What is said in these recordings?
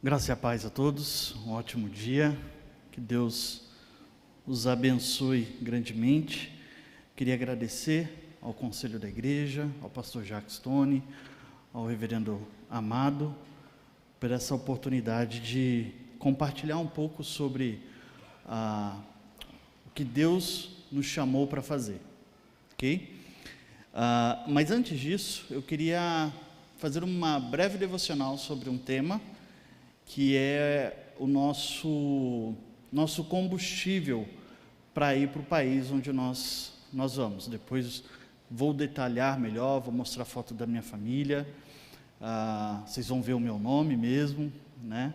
Graça e a paz a todos, um ótimo dia, que Deus os abençoe grandemente. Queria agradecer ao Conselho da Igreja, ao pastor Jacques Stone, ao reverendo Amado, por essa oportunidade de compartilhar um pouco sobre o que Deus nos chamou para fazer, ok? Mas antes disso, eu queria fazer uma breve devocional sobre um tema que é o nosso combustível para ir para o país onde nós vamos. Depois vou detalhar melhor, vou mostrar foto da minha família, vocês vão ver o meu nome mesmo, né?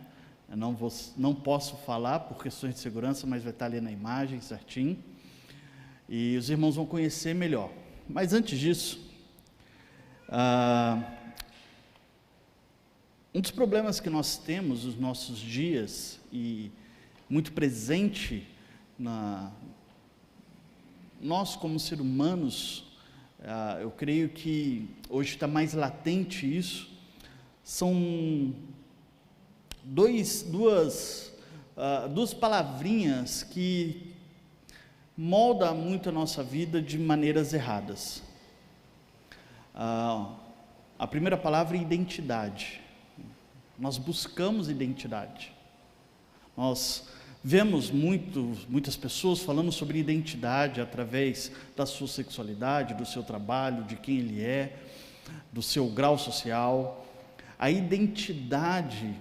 Eu não posso falar por questões de segurança, mas vai estar ali na imagem certinho, e os irmãos vão conhecer melhor. Mas antes disso, um dos problemas que nós temos nos nossos dias, e muito presente nós como seres humanos, eu creio que hoje está mais latente isso, são duas palavrinhas que moldam muito a nossa vida de maneiras erradas. A primeira palavra é identidade. Nós buscamos identidade. Nós vemos muitas pessoas falando sobre identidade através da sua sexualidade, do seu trabalho, de quem ele é, do seu grau social. A identidade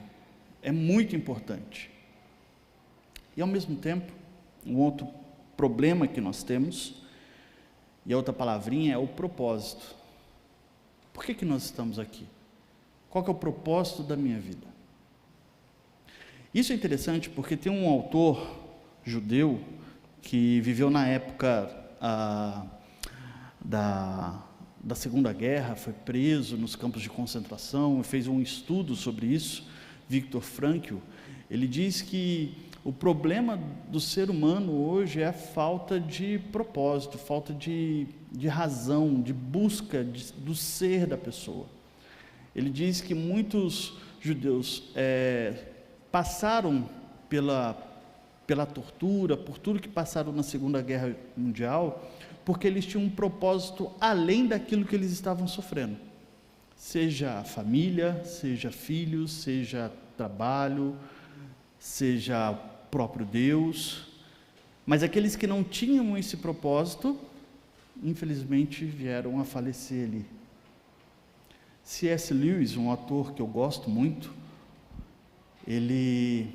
é muito importante. E ao mesmo tempo, um outro problema que nós temos, e a outra palavrinha é o propósito. Por que nós estamos aqui? Qual que é o propósito da minha vida? Isso é interessante porque tem um autor judeu que viveu na época da Segunda Guerra, foi preso nos campos de concentração, fez um estudo sobre isso, Viktor Frankl. Ele diz que o problema do ser humano hoje é a falta de propósito, falta de razão, de busca do ser da pessoa. Ele diz que muitos judeus passaram pela tortura, por tudo que passaram na Segunda Guerra Mundial, porque eles tinham um propósito além daquilo que eles estavam sofrendo. Seja família, seja filhos, seja trabalho, seja próprio Deus. Mas aqueles que não tinham esse propósito, infelizmente vieram a falecer ali. C.S. Lewis, um autor que eu gosto muito, ele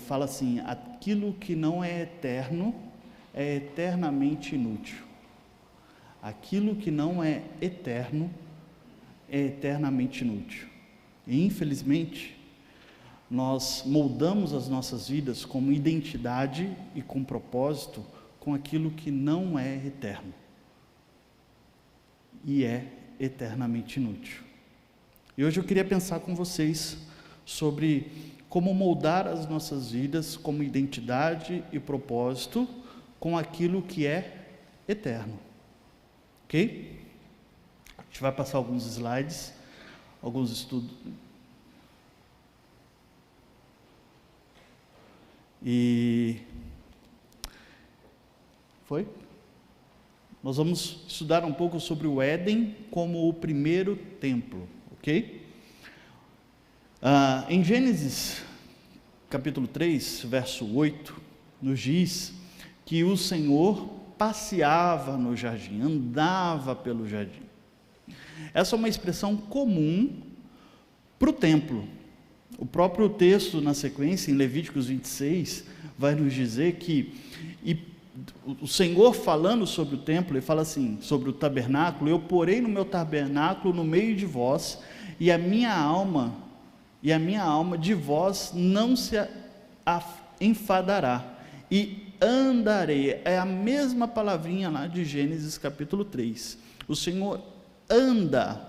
fala assim: aquilo que não é eterno é eternamente inútil. Aquilo que não é eterno é eternamente inútil. E infelizmente, nós moldamos as nossas vidas como identidade e com propósito com aquilo que não é eterno. E é eternamente inútil. E hoje eu queria pensar com vocês sobre como moldar as nossas vidas como identidade e propósito com aquilo que é eterno. Ok? A gente vai passar alguns slides, alguns estudos. Nós vamos estudar um pouco sobre o Éden como o primeiro templo. Ok? Em Gênesis, capítulo 3, verso 8, nos diz que o Senhor passeava no jardim, andava pelo jardim. Essa é uma expressão comum para o templo. O próprio texto, na sequência, em Levíticos 26, vai nos dizer que o Senhor falando sobre o templo, ele fala assim, sobre o tabernáculo: eu porei no meu tabernáculo no meio de vós, e a minha alma de vós não se enfadará, e andarei. É a mesma palavrinha lá de Gênesis capítulo 3. O Senhor anda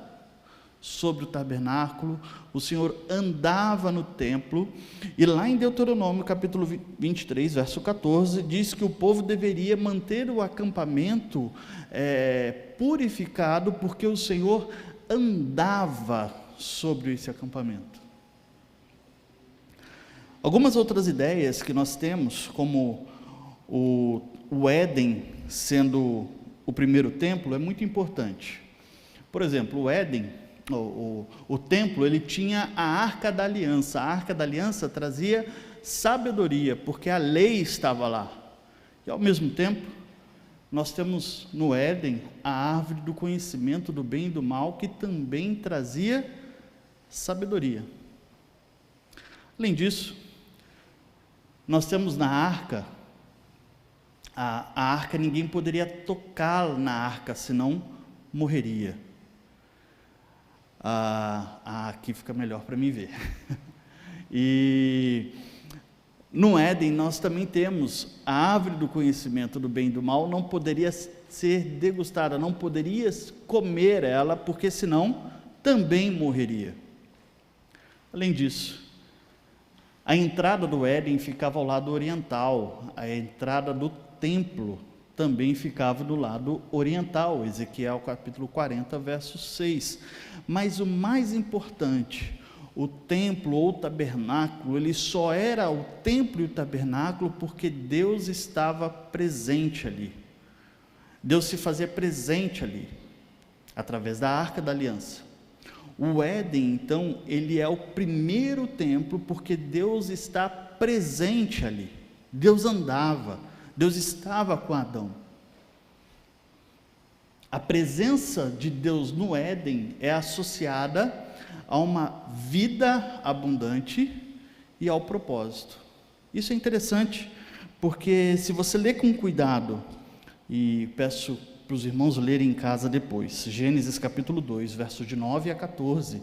sobre o tabernáculo, o Senhor andava no templo, e lá em Deuteronômio capítulo 23, verso 14, diz que o povo deveria manter o acampamento purificado, porque o Senhor andava sobre esse acampamento. Algumas outras ideias que nós temos, como o Éden sendo o primeiro templo, é muito importante. Por exemplo, o Éden, o templo, ele tinha a Arca da Aliança. A Arca da Aliança trazia sabedoria, porque a lei estava lá. E ao mesmo tempo, nós temos no Éden a árvore do conhecimento do bem e do mal, que também trazia sabedoria. Além disso, nós temos na arca, a arca, ninguém poderia tocar na arca, senão morreria. Aqui fica melhor para mim ver. E no Éden nós também temos a árvore do conhecimento do bem e do mal, não poderia ser degustada, não poderias comer ela, porque senão também morreria. Além disso, a entrada do Éden ficava ao lado oriental, a entrada do templo também ficava do lado oriental, Ezequiel capítulo 40, verso 6. Mas o mais importante, o templo ou tabernáculo, ele só era o templo e o tabernáculo porque Deus estava presente ali. Deus se fazia presente ali, através da Arca da Aliança. O Éden, então, ele é o primeiro templo porque Deus está presente ali. Deus andava, Deus estava com Adão. A presença de Deus no Éden é associada a uma vida abundante e ao propósito. Isso é interessante, porque se você ler com cuidado, e peço para os irmãos lerem em casa depois, Gênesis capítulo 2, versos de 9 a 14,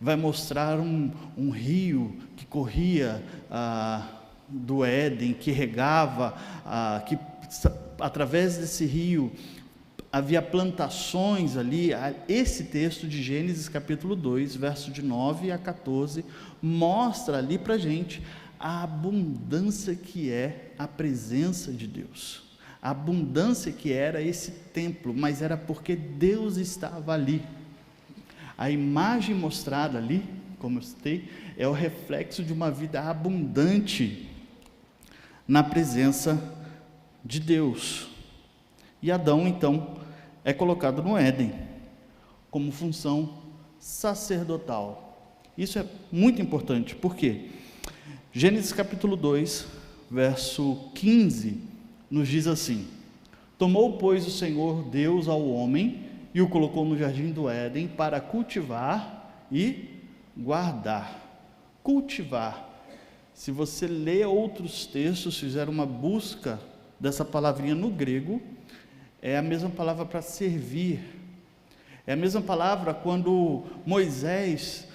vai mostrar um rio que corria do Éden, que regava, que através desse rio havia plantações ali. Esse texto de Gênesis capítulo 2, verso de 9 a 14, mostra ali para a gente a abundância que é a presença de Deus, a abundância que era esse templo, mas era porque Deus estava ali. A imagem mostrada ali, como eu citei, é o reflexo de uma vida abundante na presença de Deus. E Adão, então, é colocado no Éden, como função sacerdotal. Isso é muito importante, porque Gênesis capítulo 2, verso 15, nos diz assim: tomou, pois, o Senhor Deus ao homem, e o colocou no jardim do Éden, para cultivar e guardar. Cultivar. Se você lê outros textos, fizer uma busca dessa palavrinha no grego, é a mesma palavra para servir. É a mesma palavra quando Moisés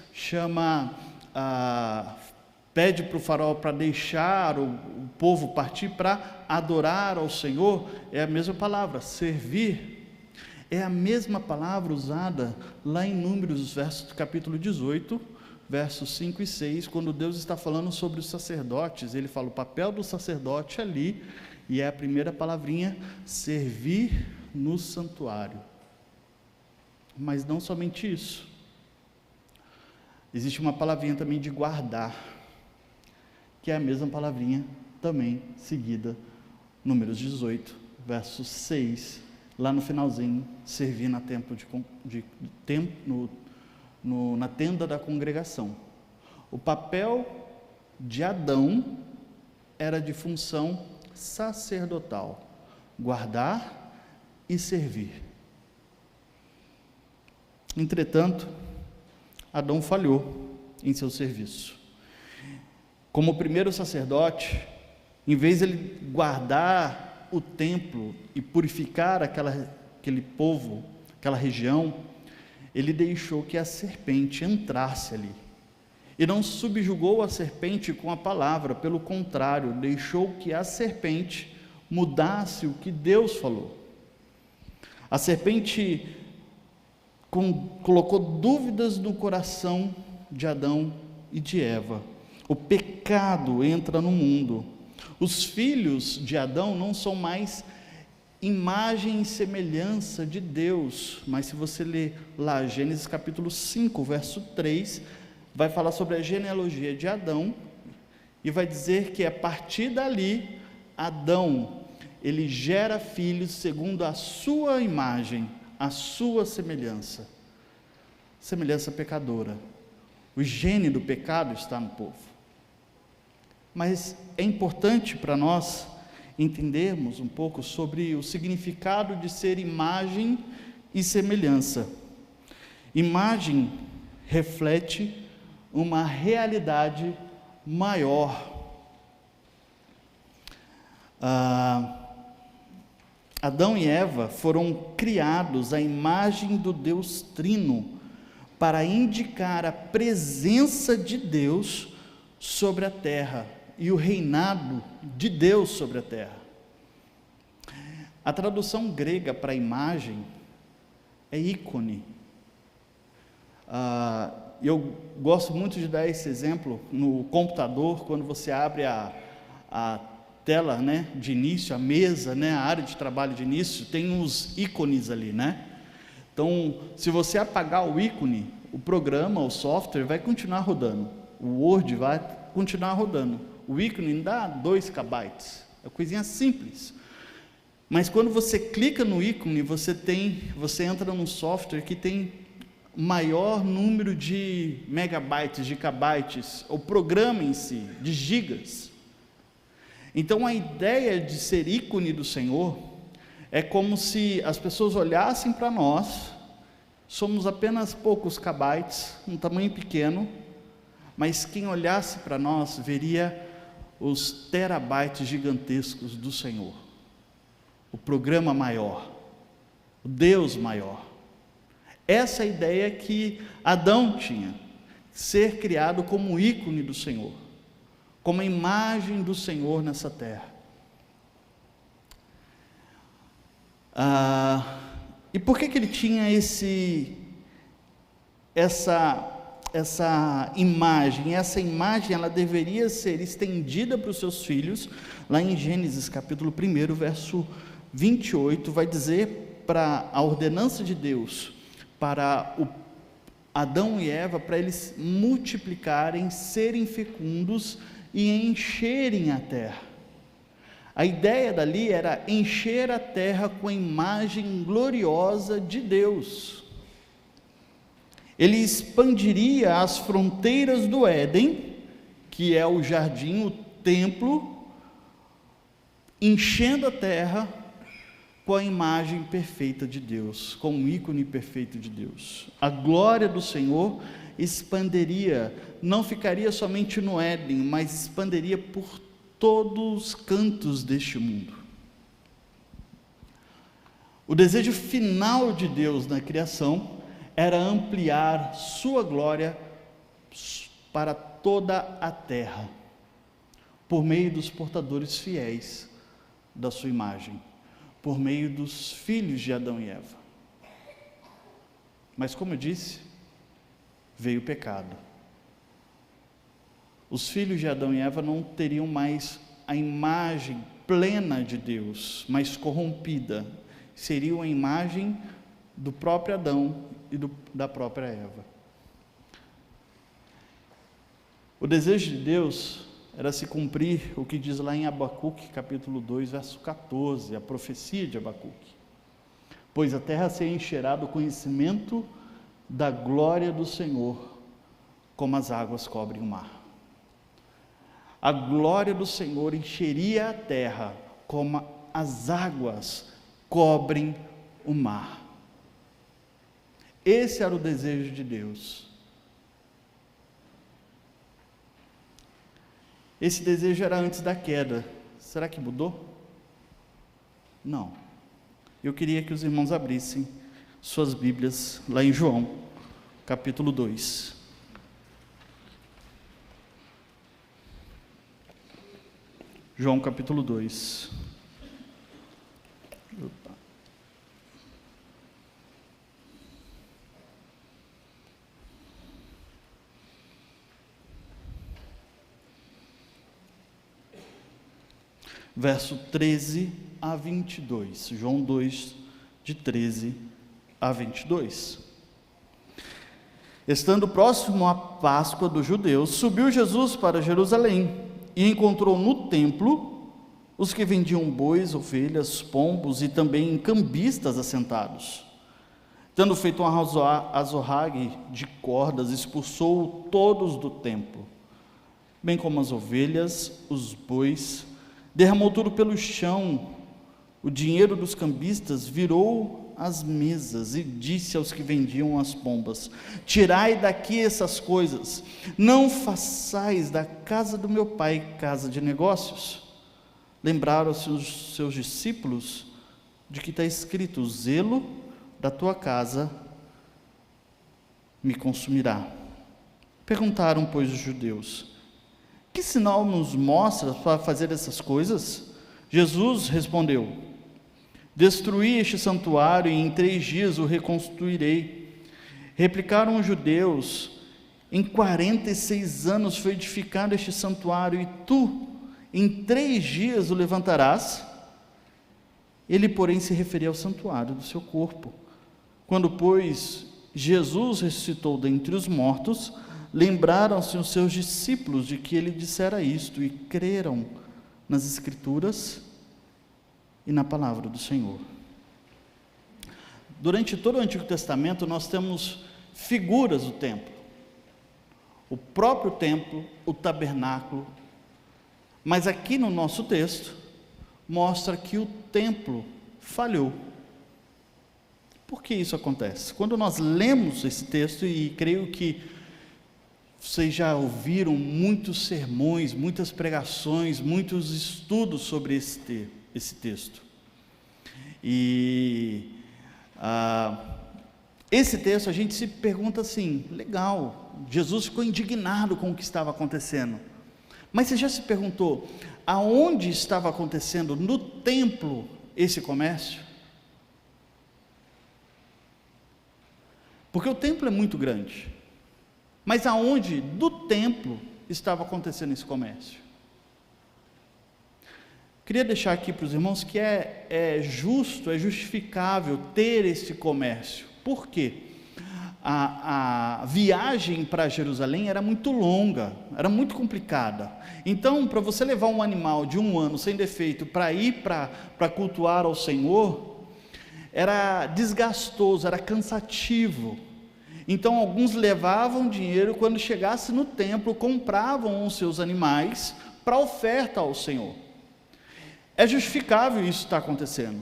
pede para o faraó para deixar o povo partir para adorar ao Senhor. É a mesma palavra, servir. É a mesma palavra usada lá em Números, capítulo 18, versos 5 e 6, quando Deus está falando sobre os sacerdotes. Ele fala o papel do sacerdote ali, e é a primeira palavrinha, servir no santuário. Mas não somente isso, existe uma palavrinha também de guardar, que é a mesma palavrinha também seguida, Números 18, verso 6, lá no finalzinho, servir na na tenda da congregação. O papel de Adão era de função sacerdotal, guardar e servir. Entretanto, Adão falhou em seu serviço. Como o primeiro sacerdote, em vez de ele guardar o templo e purificar aquele povo, aquela região, ele deixou que a serpente entrasse ali. E não subjugou a serpente com a palavra, pelo contrário, deixou que a serpente mudasse o que Deus falou. A serpente colocou dúvidas no coração de Adão e de Eva. O pecado entra no mundo. Os filhos de Adão não são mais imagem e semelhança de Deus, mas se você ler lá Gênesis capítulo 5, verso 3, vai falar sobre a genealogia de Adão, e vai dizer que a partir dali, Adão, ele gera filhos segundo a sua imagem, a sua semelhança pecadora. O gene do pecado está no povo. Mas é importante para nós entendermos um pouco sobre o significado de ser imagem e semelhança. Imagem reflete uma realidade maior. Adão e Eva foram criados à imagem do Deus Trino, para indicar a presença de Deus sobre a terra e o reinado de Deus sobre a terra. A tradução grega para imagem é ícone. Eu gosto muito de dar esse exemplo no computador, quando você abre a tela, né, de início, a mesa, né, a área de trabalho de início, tem uns ícones ali, né? Então, se você apagar o ícone, o programa, o software vai continuar rodando, o Word vai continuar rodando, o ícone dá 2 KB, é coisinha simples. Mas quando você clica no ícone, você entra num software que tem maior número de megabytes, de kbytes, o programa em si, de gigas. Então a ideia de ser ícone do Senhor é como se as pessoas olhassem para nós, somos apenas poucos kbytes, um tamanho pequeno, mas quem olhasse para nós veria os terabytes gigantescos do Senhor, o programa maior, o Deus maior. Essa é a ideia que Adão tinha, ser criado como ícone do Senhor, como a imagem do Senhor nessa terra. E por que ele tinha essa imagem? Essa imagem, ela deveria ser estendida para os seus filhos. Lá em Gênesis capítulo 1, verso 28, vai dizer para a ordenança de Deus, para Adão e Eva, para eles multiplicarem, serem fecundos e encherem a terra. A ideia dali era encher a terra com a imagem gloriosa de Deus. Ele expandiria as fronteiras do Éden, que é o jardim, o templo, enchendo a terra com a imagem perfeita de Deus, com o ícone perfeito de Deus. A glória do Senhor expandiria, não ficaria somente no Éden, mas expandiria por todos os cantos deste mundo. O desejo final de Deus na criação era ampliar sua glória para toda a terra, por meio dos portadores fiéis da sua imagem, por meio dos filhos de Adão e Eva. Mas como eu disse, veio o pecado. Os filhos de Adão e Eva não teriam mais a imagem plena de Deus, mas corrompida. Seriam a imagem do próprio Adão e da própria Eva. O desejo de Deus era se cumprir o que diz lá em Abacuque, capítulo 2, verso 14, a profecia de Abacuque. Pois a terra se encherá do conhecimento da glória do Senhor, como as águas cobrem o mar. A glória do Senhor encheria a terra, como as águas cobrem o mar. Esse era o desejo de Deus. Esse desejo era antes da queda. Será que mudou? Não. Eu queria que os irmãos abrissem suas Bíblias lá em João, capítulo 2. João capítulo 2. Verso 13 a 22. João 2, de 13 a 22. Estando próximo à Páscoa dos judeus, subiu Jesus para Jerusalém, e encontrou no templo os que vendiam bois, ovelhas, pombos e também cambistas assentados. Tendo feito um azorrague de cordas, expulsou todos do templo, bem como as ovelhas, os bois, derramou tudo pelo chão. O dinheiro dos cambistas virou as mesas e disse aos que vendiam as pombas: tirai daqui essas coisas, não façais da casa do meu pai casa de negócios. Lembraram-se os seus discípulos de que está escrito: o zelo da tua casa me consumirá. Perguntaram, pois, os judeus: que sinal nos mostra para fazer essas coisas? Jesus respondeu: destruí este santuário e em 3 dias o reconstruirei. Replicaram os judeus: em 46 anos foi edificado este santuário e tu em 3 dias o levantarás? Ele, porém, se referia ao santuário do seu corpo. Quando, pois, Jesus ressuscitou dentre os mortos, lembraram-se os seus discípulos de que ele dissera isto e creram nas Escrituras e na palavra do Senhor. Durante todo o Antigo Testamento nós temos figuras do templo. O próprio templo, o tabernáculo. Mas aqui no nosso texto, mostra que o templo falhou. Por que isso acontece? Quando nós lemos esse texto, e creio que vocês já ouviram muitos sermões, muitas pregações, muitos estudos sobre esse texto. E esse texto a gente se pergunta assim: legal, Jesus ficou indignado com o que estava acontecendo. Mas você já se perguntou, aonde estava acontecendo no templo esse comércio? Porque o templo é muito grande, mas aonde do templo estava acontecendo esse comércio? Queria deixar aqui para os irmãos que é justo, é justificável ter esse comércio. Por quê? A viagem para Jerusalém era muito longa, era muito complicada. Então, para você levar um animal de 1 ano sem defeito para ir para cultuar ao Senhor, era desgastoso, era cansativo. Então, alguns levavam dinheiro, quando chegasse no templo, compravam os seus animais para oferta ao Senhor. É justificável isso estar acontecendo.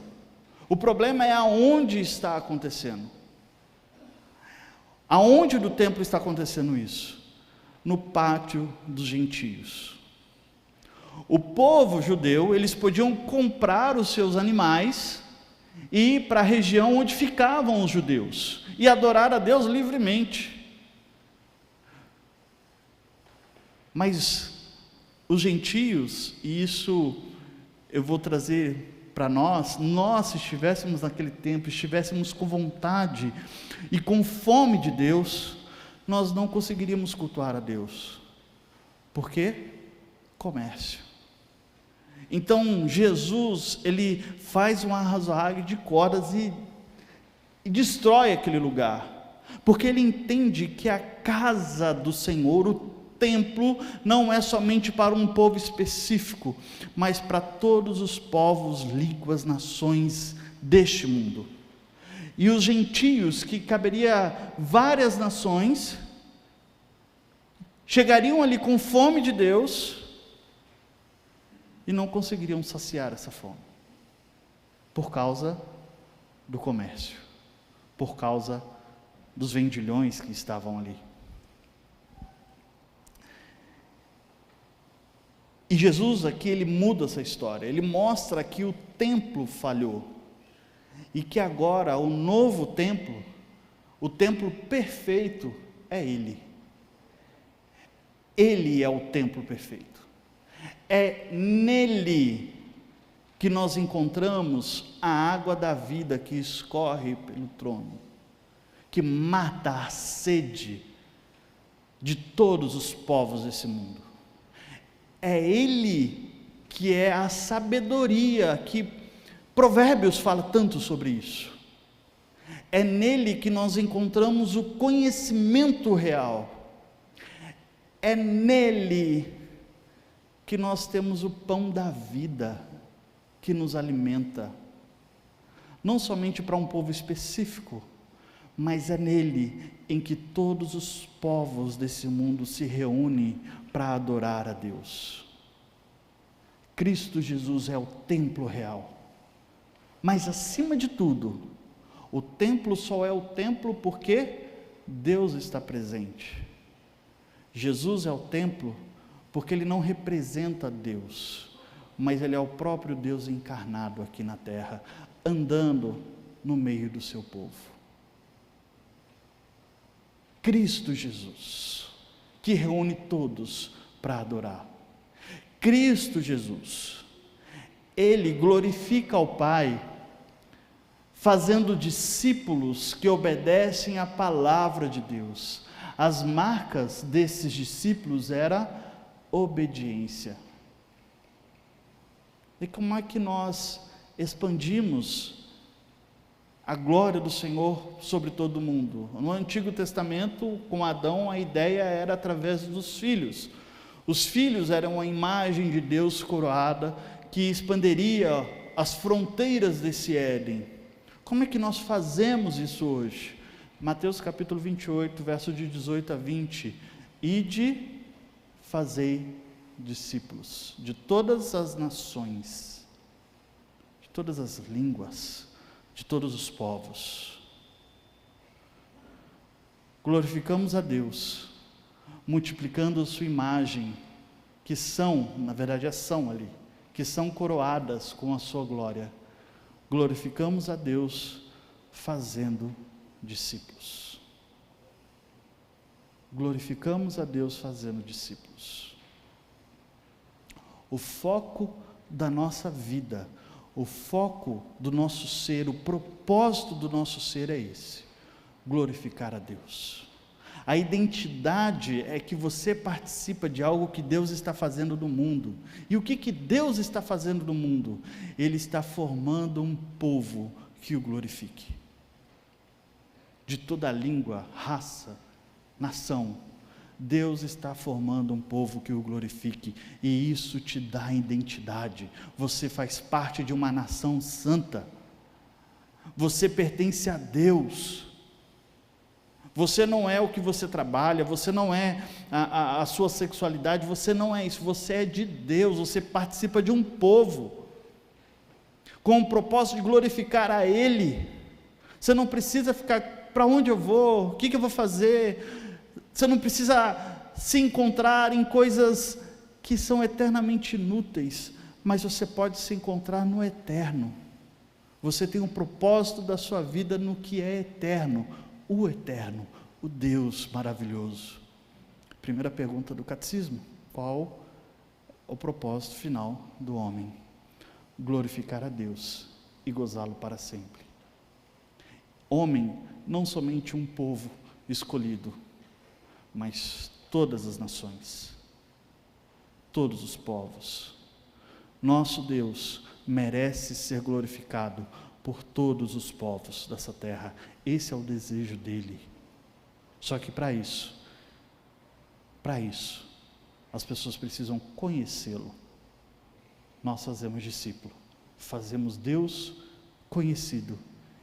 O problema é aonde está acontecendo. Aonde do templo está acontecendo isso? No pátio dos gentios. O povo judeu, eles podiam comprar os seus animais e ir para a região onde ficavam os judeus e adorar a Deus livremente. Mas os gentios, e isso eu vou trazer para nós, se estivéssemos naquele tempo, estivéssemos com vontade e com fome de Deus, nós não conseguiríamos cultuar a Deus. Por quê? Comércio. Então Jesus, ele faz um arrasoague de cordas e destrói aquele lugar, porque ele entende que a casa do Senhor, o templo, não é somente para um povo específico, mas para todos os povos, línguas, nações deste mundo. E os gentios, que caberia várias nações, chegariam ali com fome de Deus e não conseguiriam saciar essa fome, por causa do comércio, por causa dos vendilhões que estavam ali. E Jesus aqui, ele muda essa história, ele mostra que o templo falhou, e que agora o novo templo, o templo perfeito, é Ele. Ele é o templo perfeito. É nele que nós encontramos a água da vida que escorre pelo trono, que mata a sede de todos os povos desse mundo. É Ele que é a sabedoria, que Provérbios fala tanto sobre isso. É nele que nós encontramos o conhecimento real. É nele que nós temos o pão da vida que nos alimenta, não somente para um povo específico, mas é nele em que todos os povos desse mundo se reúnem para adorar a Deus. Cristo Jesus é o templo real, mas acima de tudo, o templo só é o templo porque Deus está presente. Jesus é o templo porque ele não representa Deus, mas ele é o próprio Deus encarnado aqui na terra, andando no meio do seu povo. Cristo Jesus, que reúne todos para adorar. Cristo Jesus, ele glorifica ao Pai, fazendo discípulos que obedecem à palavra de Deus. As marcas desses discípulos era obediência. E como é que nós expandimos a glória do Senhor sobre todo mundo? No Antigo Testamento, com Adão, a ideia era através dos filhos. Os filhos eram a imagem de Deus coroada, que expanderia as fronteiras desse Éden. Como é que nós fazemos isso hoje? Mateus capítulo 28, verso de 18 a 20. Ide, fazei discípulos de todas as nações, de todas as línguas, de todos os povos. Glorificamos a Deus, multiplicando a sua imagem, que são, na verdade são ali, que são coroadas com a sua glória. Glorificamos a Deus fazendo discípulos. Glorificamos a Deus fazendo discípulos. O foco da nossa vida, o foco do nosso ser, o propósito do nosso ser é esse: glorificar a Deus. A identidade é que você participa de algo que Deus está fazendo no mundo. E o que Deus está fazendo no mundo? Ele está formando um povo que o glorifique. De toda língua, raça, nação, Deus está formando um povo que o glorifique, e isso te dá identidade. Você faz parte de uma nação santa, você pertence a Deus. Você não é o que você trabalha, você não é a sua sexualidade, você não é isso, você é de Deus, você participa de um povo, com o propósito de glorificar a Ele. Você não precisa ficar, para onde eu vou, o que eu vou fazer, você não precisa se encontrar em coisas que são eternamente inúteis, mas você pode se encontrar no eterno. Você tem um propósito da sua vida no que é eterno, o eterno, o Deus maravilhoso. Primeira pergunta do catecismo: qual o propósito final do homem? Glorificar a Deus e gozá-lo para sempre. Homem, não somente um povo escolhido, mas todas as nações, todos os povos. Nosso Deus merece ser glorificado por todos os povos dessa terra. Esse é o desejo dele. Só que para isso, as pessoas precisam conhecê-lo. Nós fazemos discípulo, fazemos Deus conhecido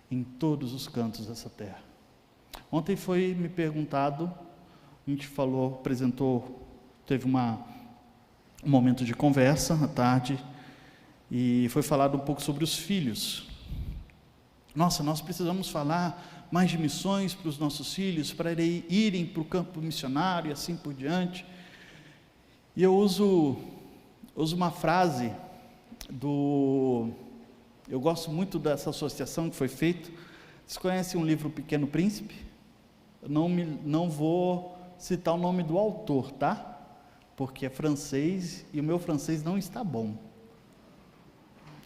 em todos os cantos dessa terra. Ontem foi me perguntado, a gente falou, apresentou, teve um momento de conversa à tarde, e foi falado um pouco sobre os filhos. Nossa, nós precisamos falar mais de missões para os nossos filhos, para irem para o campo missionário e assim por diante. E eu uso uma frase eu gosto muito dessa associação que foi feita. Vocês conhecem um livro, O Pequeno Príncipe? Eu não vou citar o nome do autor, tá? Porque é francês e o meu francês não está bom.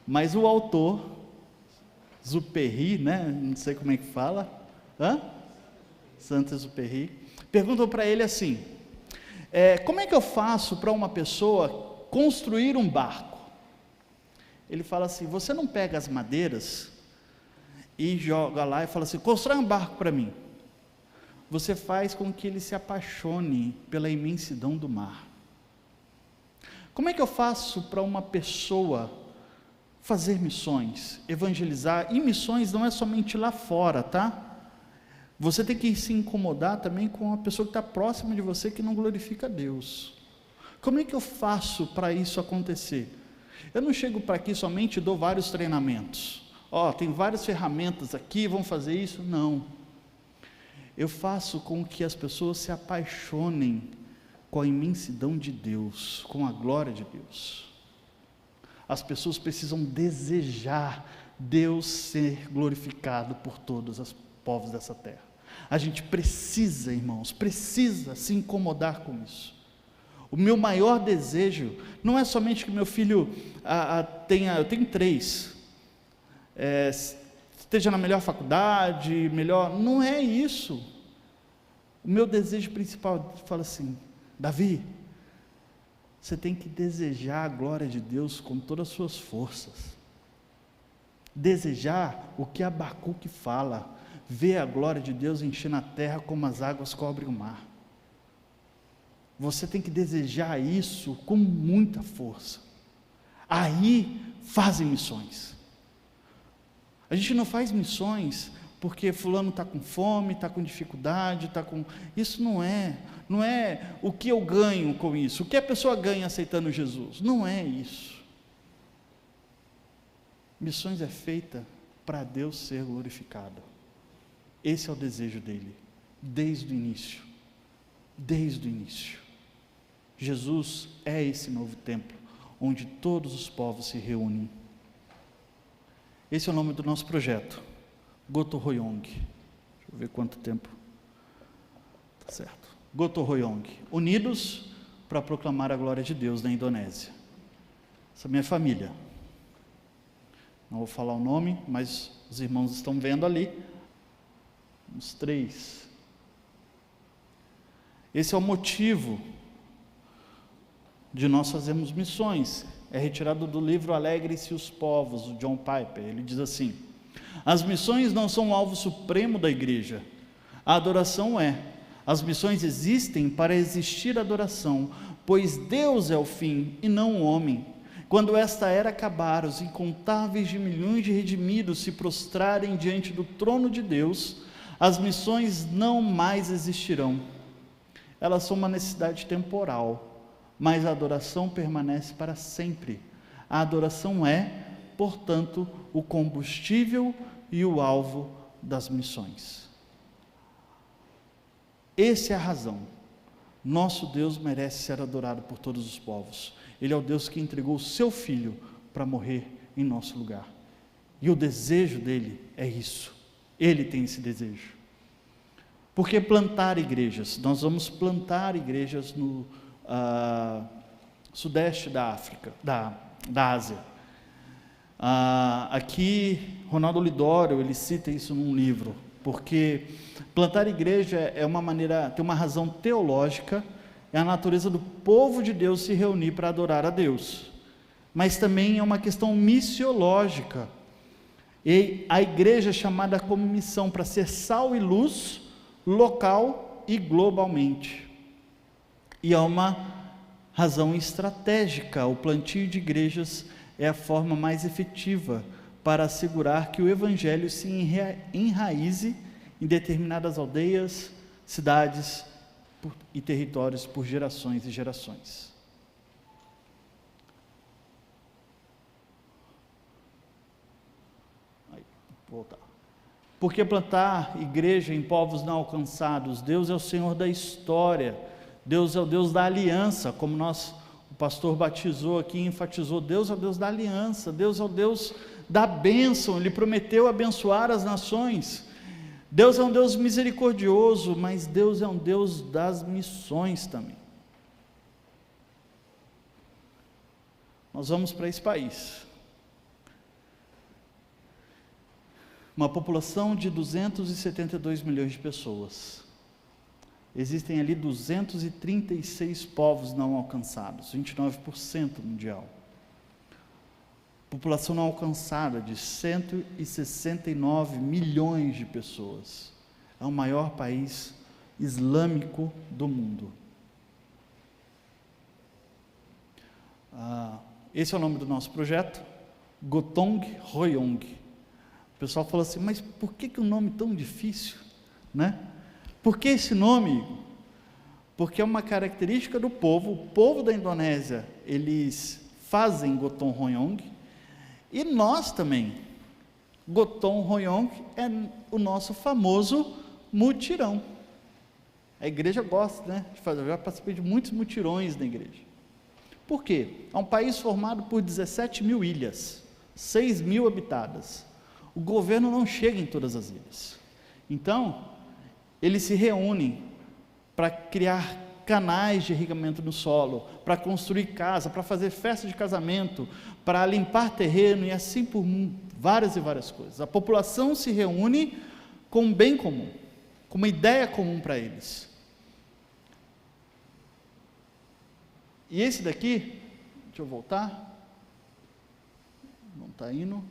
Mas o autor, Exupéry, né? Não sei como é que fala. Saint-Exupéry. Perguntam para ele assim: como é que eu faço para uma pessoa construir um barco? Ele fala assim: você não pega as madeiras e joga lá e fala assim, constrói um barco para mim. Você faz com que ele se apaixone pela imensidão do mar. Como é que eu faço para uma pessoa fazer missões, evangelizar? E missões não é somente lá fora, tá? Você tem que se incomodar também com a pessoa que está próxima de você, que não glorifica a Deus. Como é que eu faço para isso acontecer? Eu não chego para aqui somente e dou vários treinamentos. Tem várias ferramentas aqui, vão fazer isso. Não. Eu faço com que as pessoas se apaixonem com a imensidão de Deus, com a glória de Deus. As pessoas precisam desejar Deus ser glorificado por todos os povos dessa terra. A gente precisa, irmãos, precisa se incomodar com isso. O meu maior desejo não é somente que meu filho eu tenho 3, esteja na melhor faculdade, não é isso. O meu desejo principal, fala assim: Davi, você tem que desejar a glória de Deus com todas as suas forças, desejar o que Abacuque fala, ver a glória de Deus enchendo a terra como as águas cobrem o mar. Você tem que desejar isso com muita força. Aí fazem missões. A gente não faz missões porque fulano está com fome, está com dificuldade, isso não é o que eu ganho com isso, o que a pessoa ganha aceitando Jesus, não é isso. Missões é feita para Deus ser glorificado. Esse é o desejo dele, desde o início. Jesus é esse novo templo, onde todos os povos se reúnem. Esse é o nome do nosso projeto, Goto Royong. Deixa eu ver quanto tempo. Tá certo. Goto Royong, unidos para proclamar a glória de Deus na Indonésia. Essa é a minha família. Não vou falar o nome, mas os irmãos estão vendo ali. Uns 3. Esse é o motivo de nós fazermos missões. É retirado do livro Alegre-se os Povos, do John Piper. Ele diz assim: as missões não são o alvo supremo da igreja, a adoração é. As missões existem para existir adoração, pois Deus é o fim e não o homem. Quando esta era acabar, os incontáveis de milhões de redimidos se prostrarem diante do trono de Deus, as missões não mais existirão. Elas são uma necessidade temporal, mas a adoração permanece para sempre. A adoração é, portanto, o combustível e o alvo das missões. Essa é a razão. Nosso Deus merece ser adorado por todos os povos. Ele é o Deus que entregou o seu Filho para morrer em nosso lugar. E o desejo dele é isso. Ele tem esse desejo. Por que plantar igrejas? Nós vamos plantar igrejas no sudeste da África, da Ásia. Aqui, Ronaldo Lidório, ele cita isso num livro, porque plantar igreja é uma maneira, tem uma razão teológica, é a natureza do povo de Deus se reunir para adorar a Deus, mas também é uma questão missiológica, e a igreja é chamada como missão para ser sal e luz, local e globalmente, e há uma razão estratégica. O plantio de igrejas é a forma mais efetiva para assegurar que o evangelho se enraize em determinadas aldeias, cidades e territórios por gerações e gerações. Voltar. Por que plantar igreja em povos não alcançados? Deus é o Senhor da história, Deus é o Deus da aliança, como o pastor batizou aqui e enfatizou. Deus é o Deus da aliança, Deus é o Deus da bênção, Ele prometeu abençoar as nações. Deus é um Deus misericordioso, mas Deus é um Deus das missões também. Nós vamos para esse país. Uma população de 272 milhões de pessoas. Existem ali 236 povos não alcançados, 29% mundial. População não alcançada de 169 milhões de pessoas. É o maior país islâmico do mundo. Esse é o nome do nosso projeto, Gotong Royong. O pessoal falou assim, mas por que o nome tão difícil, né? Por que esse nome? Porque é uma característica do povo. O povo da Indonésia, eles fazem Gotong Royong, e nós também. Gotong Royong é o nosso famoso mutirão. A igreja gosta, né, de fazer. Eu já participei de muitos mutirões na igreja. Por quê? É um país formado por 17 mil ilhas, 6 mil habitadas. O governo não chega em todas as ilhas. Então, eles se reúnem para criar canais de irrigamento no solo, para construir casa, para fazer festa de casamento, para limpar terreno e assim por várias e várias coisas. A população se reúne com um bem comum, com uma ideia comum para eles. E esse daqui, deixa eu voltar, não está indo.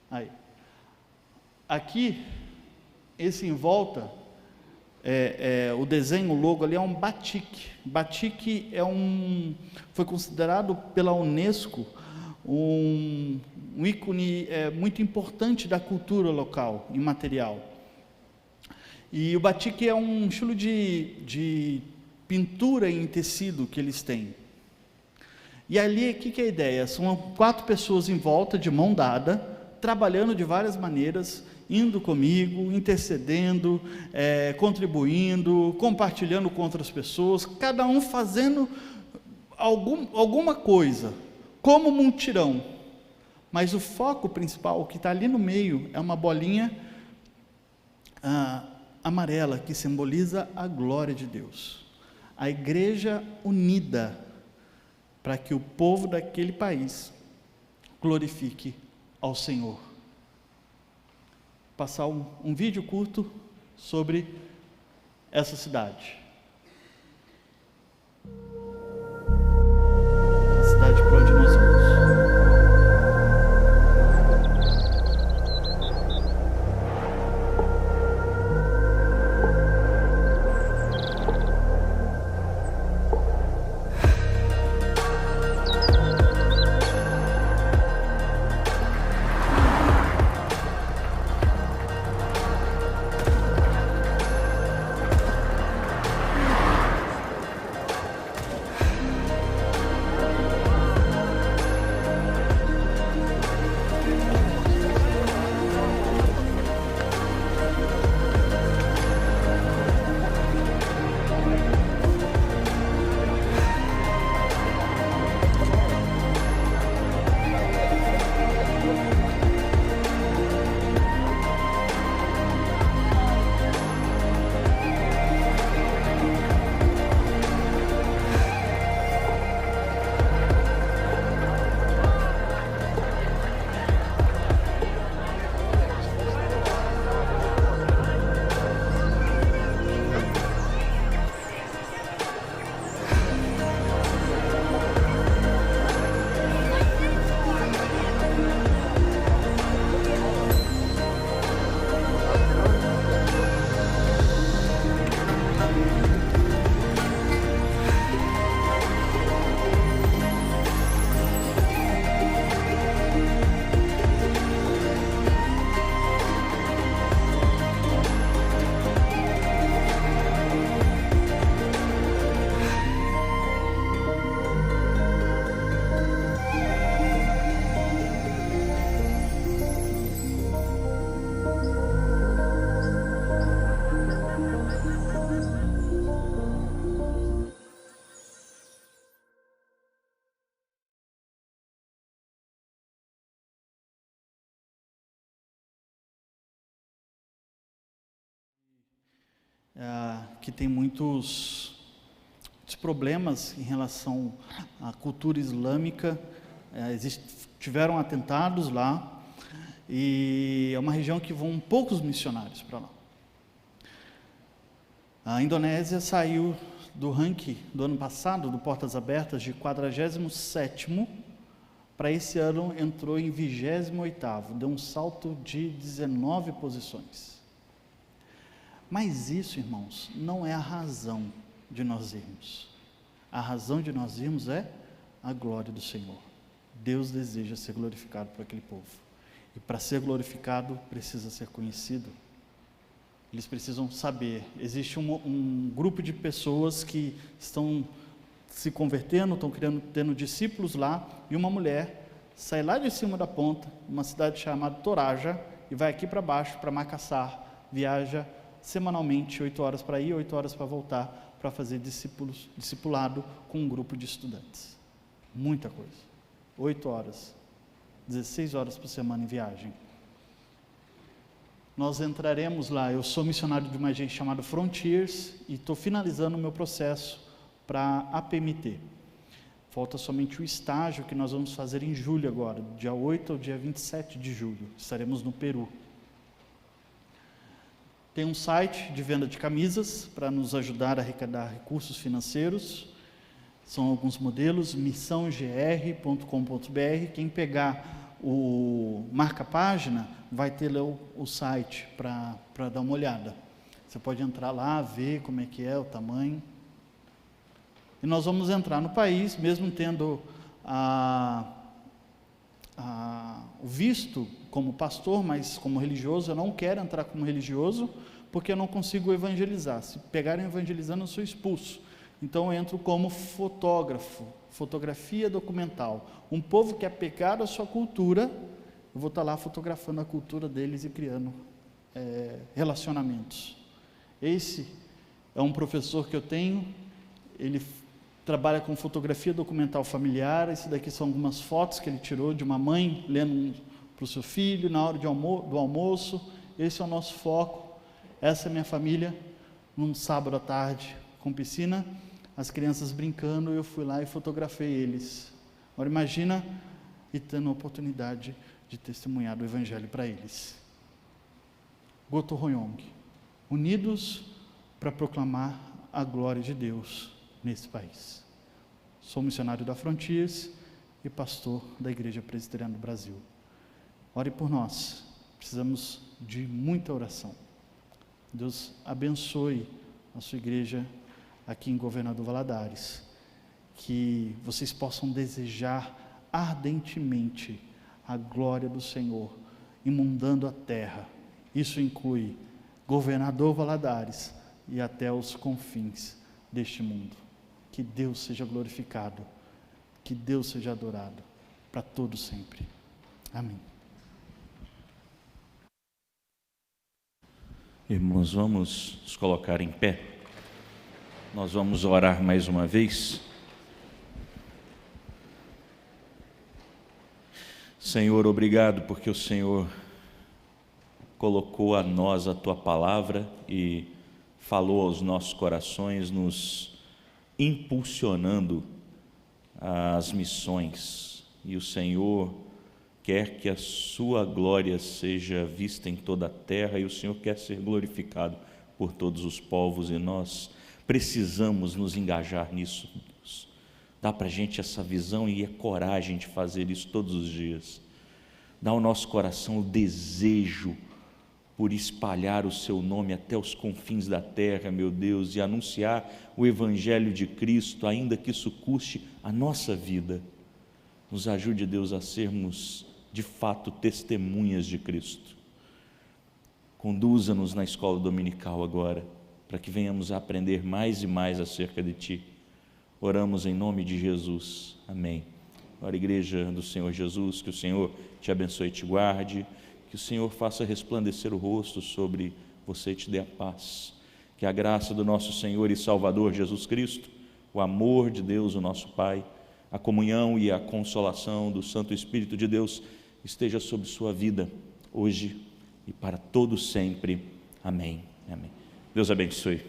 Aí. Aqui, esse em volta, o desenho, o logo ali é um batik. Batik foi considerado pela Unesco um ícone muito importante da cultura local, imaterial. E o batik é um estilo de pintura em tecido que eles têm. E ali, o que é a ideia? São 4 pessoas em volta, de mão dada, trabalhando de várias maneiras, indo comigo, intercedendo, contribuindo, compartilhando com outras pessoas, cada um fazendo alguma coisa, como um mutirão. Mas o foco principal, o que está ali no meio, é uma bolinha amarela, que simboliza a glória de Deus. A igreja unida, para que o povo daquele país glorifique ao Senhor. Passar um vídeo curto sobre essa cidade. A cidade para onde nós vamos. Que tem muitos problemas em relação à cultura islâmica. Tiveram atentados lá, e é uma região que vão poucos missionários para lá. A Indonésia saiu do ranking do ano passado, do Portas Abertas, de 47º, para esse ano entrou em 28º, deu um salto de 19 posições. Mas isso, irmãos, não é a razão de nós irmos. A razão de nós irmos é a glória do Senhor. Deus deseja ser glorificado por aquele povo. E para ser glorificado, precisa ser conhecido. Eles precisam saber. Existe um grupo de pessoas que estão se convertendo, estão tendo discípulos lá, e uma mulher sai lá de cima da ponta, uma cidade chamada Toraja, e vai aqui para baixo, para Macassar, viaja semanalmente, 8 horas para ir, 8 horas para voltar, para fazer discipulado com um grupo de estudantes. Muita coisa. 8 horas, 16 horas por semana em viagem. Nós entraremos lá. Eu sou missionário de uma agência chamada Frontiers e estou finalizando o meu processo para APMT. Falta somente o estágio que nós vamos fazer em julho agora, dia 8 ao dia 27 de julho. Estaremos no Peru. Tem um site de venda de camisas para nos ajudar a arrecadar recursos financeiros. São alguns modelos, missãogr.com.br. Quem pegar o marca-página vai ter lá o site para dar uma olhada. Você pode entrar lá, ver como é que é o tamanho. E nós vamos entrar no país, mesmo tendo o visto como pastor, mas como religioso. Eu não quero entrar como religioso, porque eu não consigo evangelizar. Se pegarem evangelizando, eu sou expulso. Então eu entro como fotógrafo, fotografia documental. Um povo que é apegado à sua cultura, eu vou estar lá fotografando a cultura deles e criando relacionamentos. Esse é um professor que eu tenho, ele trabalha com fotografia documental familiar. Esse daqui são algumas fotos que ele tirou de uma mãe lendo para o seu filho na hora do almoço. Esse é o nosso foco. Essa é a minha família, num sábado à tarde, com piscina, as crianças brincando, eu fui lá e fotografei eles. Agora imagina e tendo a oportunidade de testemunhar do Evangelho para eles. Goto Hoyong, unidos para proclamar a glória de Deus nesse país. Sou missionário da Frontiers e pastor da Igreja Presbiteriana do Brasil. Ore por nós, precisamos de muita oração. Deus abençoe a sua igreja aqui em Governador Valadares, que vocês possam desejar ardentemente a glória do Senhor, inundando a terra. Isso inclui Governador Valadares e até os confins deste mundo. Que Deus seja glorificado, que Deus seja adorado, para todo sempre. Amém. Irmãos, vamos nos colocar em pé. Nós vamos orar mais uma vez. Senhor, obrigado porque o Senhor colocou a nós a Tua palavra e falou aos nossos corações, nos impulsionando às missões. E o Senhor quer que a sua glória seja vista em toda a terra, e o Senhor quer ser glorificado por todos os povos, e nós precisamos nos engajar nisso. Dá para a gente essa visão e a coragem de fazer isso todos os dias. Dá ao nosso coração o desejo por espalhar o seu nome até os confins da terra, meu Deus, e anunciar o Evangelho de Cristo, ainda que isso custe a nossa vida. Nos ajude, Deus, a sermos de fato testemunhas de Cristo. Conduza-nos na escola dominical agora, para que venhamos a aprender mais e mais acerca de Ti. Oramos em nome de Jesus. Amém. Ora, Igreja do Senhor Jesus, que o Senhor te abençoe e te guarde, que o Senhor faça resplandecer o rosto sobre você e te dê a paz. Que a graça do nosso Senhor e Salvador Jesus Cristo, o amor de Deus, o nosso Pai, a comunhão e a consolação do Santo Espírito de Deus esteja sobre sua vida, hoje e para todo sempre. Amém. Amém. Deus abençoe.